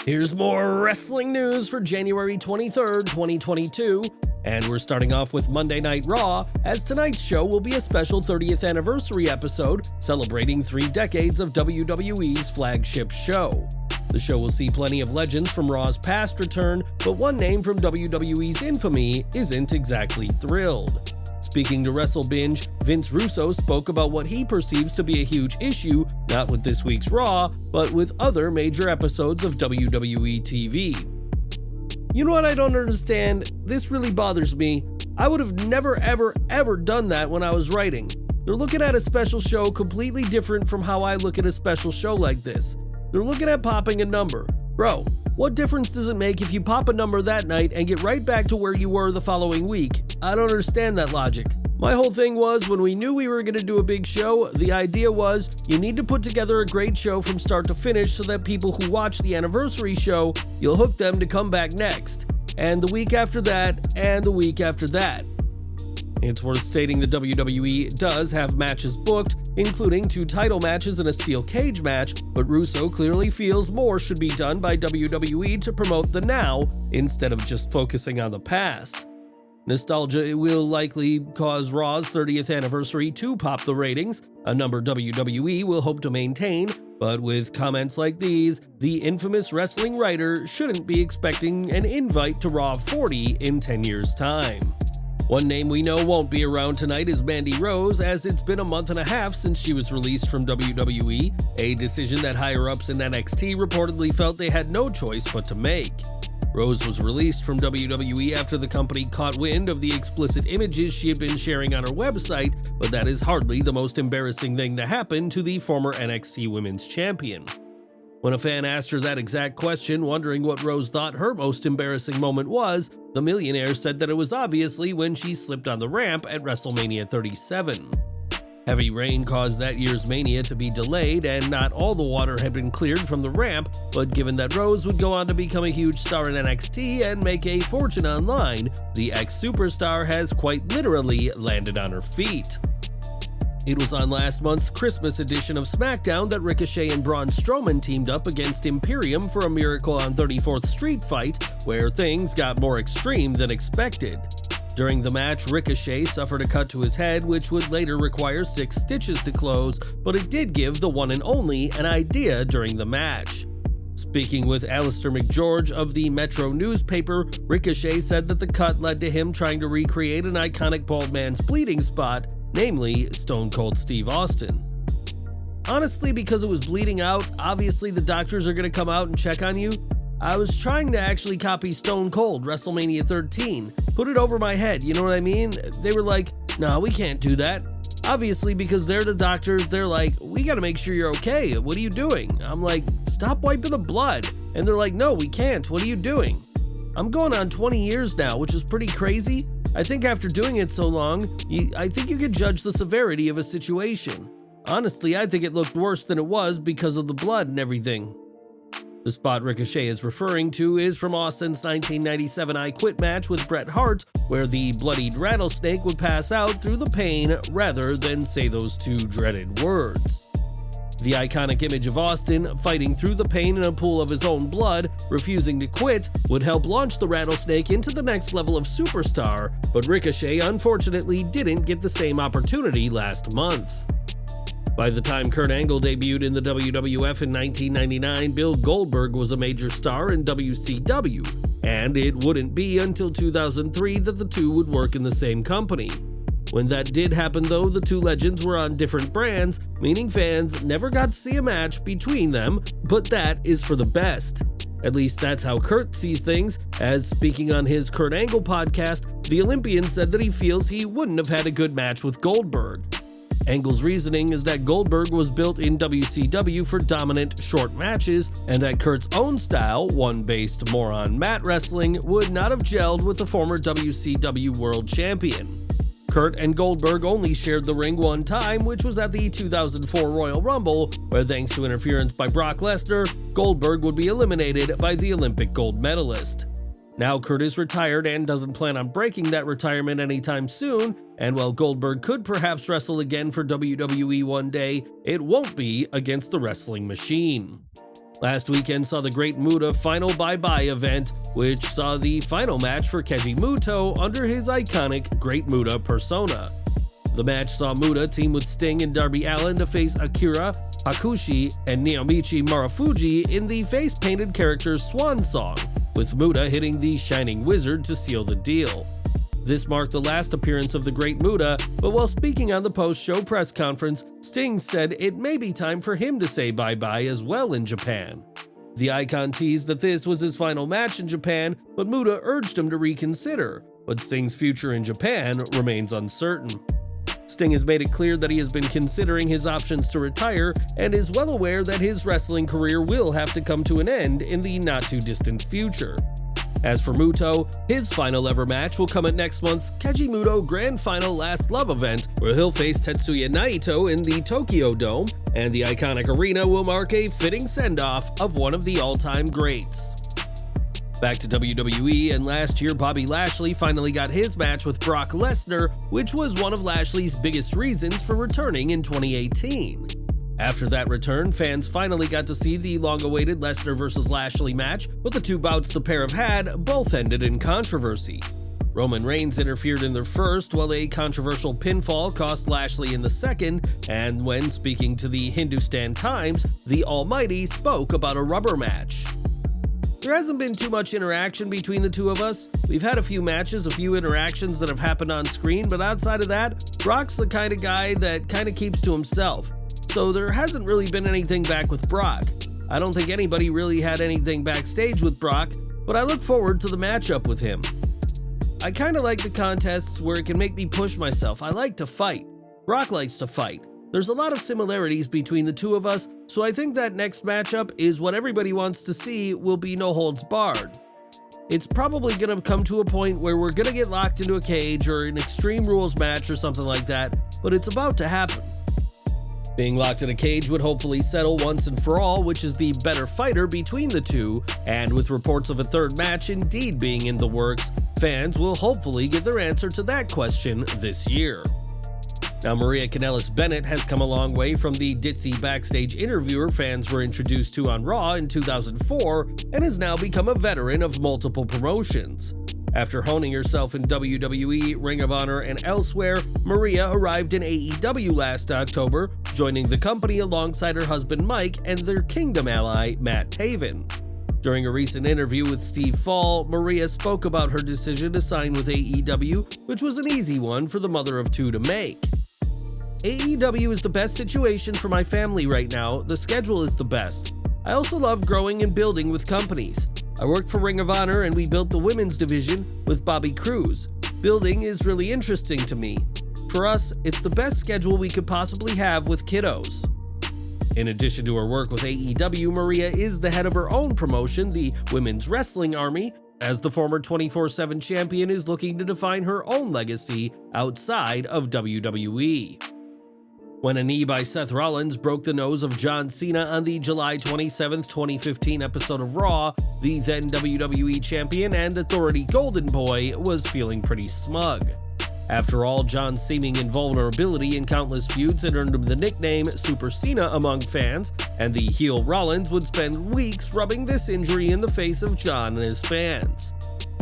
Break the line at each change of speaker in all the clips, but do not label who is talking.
Here's more wrestling news for January 23rd, 2022, and we're starting off with Monday Night Raw, as tonight's show will be a special 30th anniversary episode celebrating 3 decades of WWE's flagship show. The show will see plenty of legends from Raw's past return, but one name from WWE's infamy isn't exactly thrilled. Speaking to Wrestle Binge, Vince Russo spoke about what he perceives to be a huge issue, not with this week's Raw, but with other major episodes of WWE TV. You know what I don't understand? This really bothers me. I would have never ever done that when I was writing. They're looking at a special show completely different from how I look at a special show like this. They're looking at popping a number. Bro, what difference does it make if you pop a number that night and get right back to where you were the following week? I don't understand that logic. My whole thing was, when we knew we were going to do a big show, the idea was you need to put together a great show from start to finish so that people who watch the anniversary show, you'll hook them to come back next. And the week after that, and the week after that. It's worth stating the WWE does have matches booked, including 2 title matches and a steel cage match, but Russo clearly feels more should be done by WWE to promote the now instead of just focusing on the past. Nostalgia will likely cause Raw's 30th anniversary to pop the ratings, a number WWE will hope to maintain, but with comments like these, the infamous wrestling writer shouldn't be expecting an invite to Raw 40 in 10 years' time. One name we know won't be around tonight is Mandy Rose, as it's been a month and a half since she was released from WWE, a decision that higher-ups in NXT reportedly felt they had no choice but to make. Rose was released from WWE after the company caught wind of the explicit images she had been sharing on her website, but that is hardly the most embarrassing thing to happen to the former NXT Women's Champion. When a fan asked her that exact question, wondering what Rose thought her most embarrassing moment was, the millionaire said that it was obviously when she slipped on the ramp at WrestleMania 37. Heavy rain caused that year's Mania to be delayed, and not all the water had been cleared from the ramp, but given that Rose would go on to become a huge star in NXT and make a fortune online, the ex-superstar has quite literally landed on her feet. It was on last month's Christmas edition of SmackDown that Ricochet and Braun Strowman teamed up against Imperium for a Miracle on 34th Street fight, where things got more extreme than expected. During the match, Ricochet suffered a cut to his head, which would later require 6 stitches to close, but it did give the one and only an idea during the match. Speaking with Alistair McGeorge of the Metro newspaper, Ricochet said that the cut led to him trying to recreate an iconic bald man's bleeding spot, namely Stone Cold Steve Austin. Honestly, because it was bleeding out, obviously the doctors are going to come out and check on you. I was trying to actually copy Stone Cold WrestleMania 13, put it over my head, you know what I mean? They were like, no, we can't do that. Obviously, because they're the doctors, they're like, we gotta make sure you're okay, what are you doing? I'm like, stop wiping the blood. And they're like, no, we can't, what are you doing? I'm going on 20 years now, which is pretty crazy. I think after doing it so long, I think you could judge the severity of a situation. Honestly, I think it looked worse than it was because of the blood and everything. The spot Ricochet is referring to is from Austin's 1997 I Quit match with Bret Hart, where the bloodied rattlesnake would pass out through the pain rather than say those 2 dreaded words. The iconic image of Austin fighting through the pain in a pool of his own blood, refusing to quit, would help launch the rattlesnake into the next level of superstar, but Ricochet unfortunately didn't get the same opportunity last month. By the time Kurt Angle debuted in the WWF in 1999, Bill Goldberg was a major star in WCW, and it wouldn't be until 2003 that the two would work in the same company. When that did happen though, the 2 legends were on different brands, meaning fans never got to see a match between them, but that is for the best. At least that's how Kurt sees things, as speaking on his Kurt Angle podcast, the Olympian said that he feels he wouldn't have had a good match with Goldberg. Angle's reasoning is that Goldberg was built in WCW for dominant, short matches, and that Kurt's own style, one based more on mat wrestling, would not have gelled with the former WCW World Champion. Kurt and Goldberg only shared the ring one time, which was at the 2004 Royal Rumble, where thanks to interference by Brock Lesnar, Goldberg would be eliminated by the Olympic gold medalist. Now Kurt is retired and doesn't plan on breaking that retirement anytime soon, and while Goldberg could perhaps wrestle again for WWE one day, it won't be against the wrestling machine. Last weekend saw the Great Muta Final Bye-Bye event, which saw the final match for Keiji Muto under his iconic Great Muta persona. The match saw Muta team with Sting and Darby Allin to face Akira Hakushi and Naomichi Marufuji in the face-painted character's swan song, with Muta hitting the Shining Wizard to seal the deal. This marked the last appearance of the Great Muta, but while speaking on the post-show press conference, Sting said it may be time for him to say bye-bye as well in Japan. The Icon teased that this was his final match in Japan, but Muta urged him to reconsider, but Sting's future in Japan remains uncertain. Sting has made it clear that he has been considering his options to retire and is well aware that his wrestling career will have to come to an end in the not-too-distant future. As for Muto, his final ever match will come at next month's Keiji Muto Grand Final Last Love event, where he'll face Tetsuya Naito in the Tokyo Dome, and the iconic arena will mark a fitting send-off of one of the all-time greats. Back to WWE, and last year Bobby Lashley finally got his match with Brock Lesnar, which was one of Lashley's biggest reasons for returning in 2018. After that return, fans finally got to see the long-awaited Lesnar vs. Lashley match, but the two bouts the pair have had both ended in controversy. Roman Reigns interfered in their first, while a controversial pinfall cost Lashley in the second, and when speaking to the Hindustan Times, the Almighty spoke about a rubber match. There hasn't been too much interaction between the two of us. We've had a few matches, a few interactions that have happened on screen, but outside of that, Brock's the kind of guy that kind of keeps to himself. So there hasn't really been anything back with Brock. I don't think anybody really had anything backstage with Brock, but I look forward to the matchup with him. I kinda like the contests where it can make me push myself. I like to fight. Brock likes to fight. There's a lot of similarities between the two of us, so I think that next matchup is what everybody wants to see will be no holds barred. It's probably gonna come to a point where we're gonna get locked into a cage or an Extreme Rules match or something like that, but it's about to happen. Being locked in a cage would hopefully settle once and for all which is the better fighter between the two, and with reports of a third match indeed being in the works, fans will hopefully get their answer to that question this year. Now, Maria Kanellis Bennett has come a long way from the ditzy backstage interviewer fans were introduced to on Raw in 2004 and has now become a veteran of multiple promotions. After honing herself in WWE, Ring of Honor, and elsewhere, Maria arrived in AEW last October, joining the company alongside her husband Mike and their Kingdom ally, Matt Taven. During a recent interview with Steve Fall, Maria spoke about her decision to sign with AEW, which was an easy one for the mother of two to make. AEW is the best situation for my family right now. The schedule is the best. I also love growing and building with companies. I worked for Ring of Honor and we built the women's division with Bobby Cruz. Building is really interesting to me. For us, it's the best schedule we could possibly have with kiddos. In addition to her work with AEW, Maria is the head of her own promotion, the Women's Wrestling Army, as the former 24/7 champion is looking to define her own legacy outside of WWE. When a knee by Seth Rollins broke the nose of John Cena on the July 27, 2015 episode of Raw, the then WWE champion and Authority Golden Boy was feeling pretty smug. After all, John's seeming invulnerability in countless feuds had earned him the nickname Super Cena among fans, and the heel Rollins would spend weeks rubbing this injury in the face of John and his fans.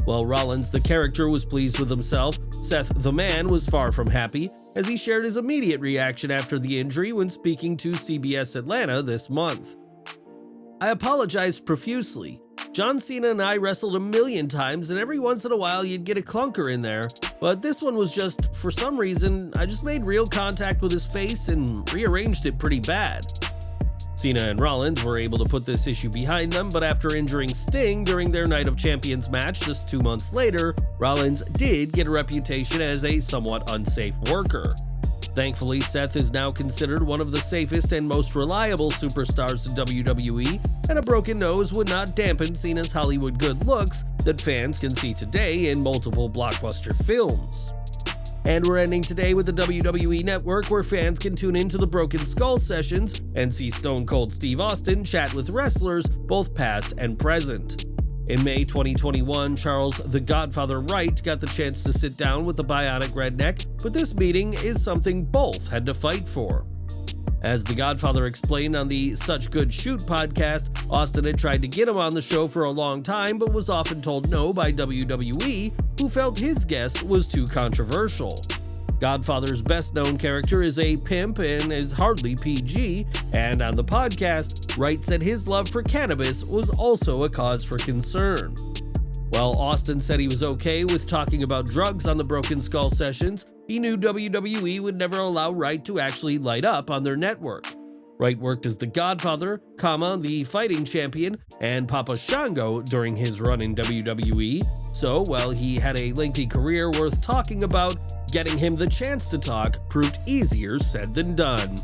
While Rollins the character was pleased with himself, Seth the Man was far from happy, as he shared his immediate reaction after the injury when speaking to CBS Atlanta this month. I apologized profusely. John Cena and I wrestled a million times, and every once in a while you'd get a clunker in there, but this one was just, for some reason, I just made real contact with his face and rearranged it pretty bad. Cena and Rollins were able to put this issue behind them, but after injuring Sting during their Night of Champions match just 2 months later, Rollins did get a reputation as a somewhat unsafe worker. Thankfully, Seth is now considered one of the safest and most reliable superstars in WWE, and a broken nose would not dampen Cena's Hollywood good looks that fans can see today in multiple blockbuster films. And we're ending today with the WWE Network, where fans can tune into the Broken Skull sessions and see Stone Cold Steve Austin chat with wrestlers, both past and present. In May 2021, Charles the Godfather Wright got the chance to sit down with the Bionic Redneck, but this meeting is something both had to fight for. As the Godfather explained on the Such Good Shoot podcast, Austin had tried to get him on the show for a long time but was often told no by WWE, who felt his guest was too controversial. Godfather's best-known character is a pimp and is hardly PG, and on the podcast, Wright said his love for cannabis was also a cause for concern. While Austin said he was okay with talking about drugs on the Broken Skull sessions, he knew WWE would never allow Wright to actually light up on their network. Wright worked as the Godfather, the fighting champion, and Papa Shango during his run in WWE, so while he had a lengthy career worth talking about, getting him the chance to talk proved easier said than done.